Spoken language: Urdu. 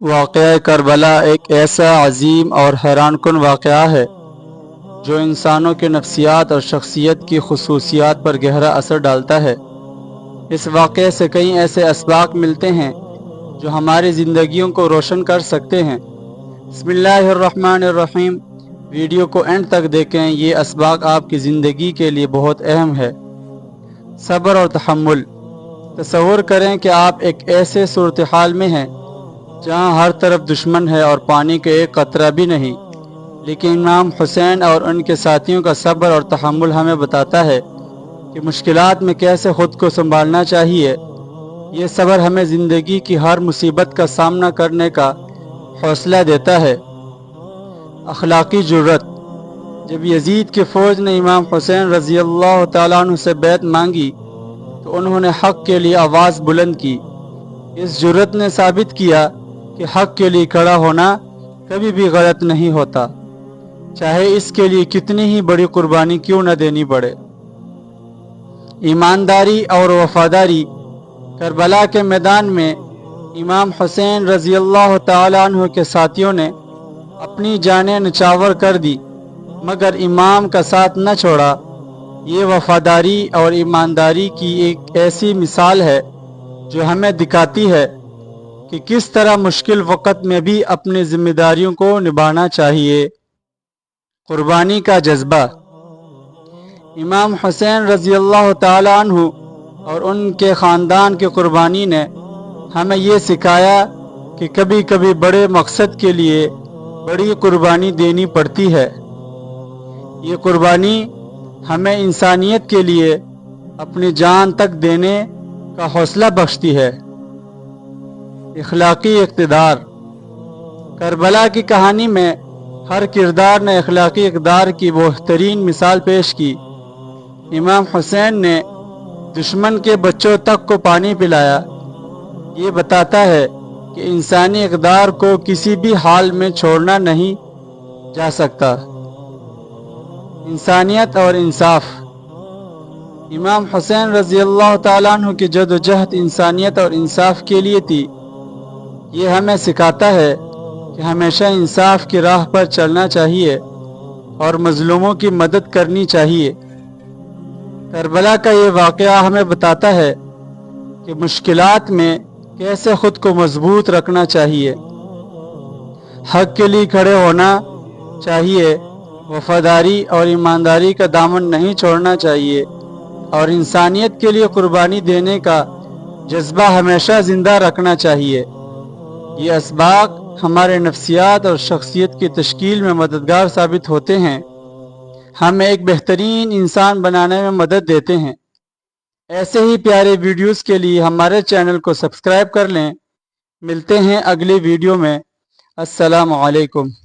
واقعہ کربلا ایک ایسا عظیم اور حیران کن واقعہ ہے جو انسانوں کے نفسیات اور شخصیت کی خصوصیات پر گہرا اثر ڈالتا ہے۔ اس واقعے سے کئی ایسے اسباق ملتے ہیں جو ہماری زندگیوں کو روشن کر سکتے ہیں۔ بسم اللہ الرحمن الرحیم۔ ویڈیو کو اینڈ تک دیکھیں، یہ اسباق آپ کی زندگی کے لیے بہت اہم ہے۔ صبر اور تحمل۔ تصور کریں کہ آپ ایک ایسے صورتحال میں ہیں جہاں ہر طرف دشمن ہے اور پانی کا ایک قطرہ بھی نہیں، لیکن امام حسین اور ان کے ساتھیوں کا صبر اور تحمل ہمیں بتاتا ہے کہ مشکلات میں کیسے خود کو سنبھالنا چاہیے۔ یہ صبر ہمیں زندگی کی ہر مصیبت کا سامنا کرنے کا حوصلہ دیتا ہے۔ اخلاقی جرأت۔ جب یزید کی فوج نے امام حسین رضی اللہ تعالیٰ عنہ سے بیعت مانگی تو انہوں نے حق کے لیے آواز بلند کی۔ اس جرأت نے ثابت کیا کہ حق کے لیے کھڑا ہونا کبھی بھی غلط نہیں ہوتا، چاہے اس کے لیے کتنی ہی بڑی قربانی کیوں نہ دینی پڑے۔ ایمانداری اور وفاداری۔ کربلا کے میدان میں امام حسین رضی اللہ تعالیٰ عنہ کے ساتھیوں نے اپنی جانیں نچھاور کر دی مگر امام کا ساتھ نہ چھوڑا۔ یہ وفاداری اور ایمانداری کی ایک ایسی مثال ہے جو ہمیں دکھاتی ہے کہ کس طرح مشکل وقت میں بھی اپنی ذمہ داریوں کو نبھانا چاہیے۔ قربانی کا جذبہ۔ امام حسین رضی اللہ تعالی عنہ اور ان کے خاندان کی قربانی نے ہمیں یہ سکھایا کہ کبھی کبھی بڑے مقصد کے لیے بڑی قربانی دینی پڑتی ہے۔ یہ قربانی ہمیں انسانیت کے لیے اپنی جان تک دینے کا حوصلہ بخشتی ہے۔ اخلاقی اقتدار۔ کربلا کی کہانی میں ہر کردار نے اخلاقی اقدار کی بہترین مثال پیش کی۔ امام حسین نے دشمن کے بچوں تک کو پانی پلایا۔ یہ بتاتا ہے کہ انسانی اقدار کو کسی بھی حال میں چھوڑنا نہیں جا سکتا۔ انسانیت اور انصاف۔ امام حسین رضی اللہ تعالیٰ عنہ کی جدوجہد انسانیت اور انصاف کے لیے تھی۔ یہ ہمیں سکھاتا ہے کہ ہمیشہ انصاف کی راہ پر چلنا چاہیے اور مظلوموں کی مدد کرنی چاہیے۔ کربلا کا یہ واقعہ ہمیں بتاتا ہے کہ مشکلات میں کیسے خود کو مضبوط رکھنا چاہیے، حق کے لیے کھڑے ہونا چاہیے، وفاداری اور ایمانداری کا دامن نہیں چھوڑنا چاہیے اور انسانیت کے لیے قربانی دینے کا جذبہ ہمیشہ زندہ رکھنا چاہیے۔ یہ اسباق ہمارے نفسیات اور شخصیت کی تشکیل میں مددگار ثابت ہوتے ہیں، ہمیں ایک بہترین انسان بنانے میں مدد دیتے ہیں۔ ایسے ہی پیارے ویڈیوز کے لیے ہمارے چینل کو سبسکرائب کر لیں۔ ملتے ہیں اگلی ویڈیو میں۔ السلام علیکم۔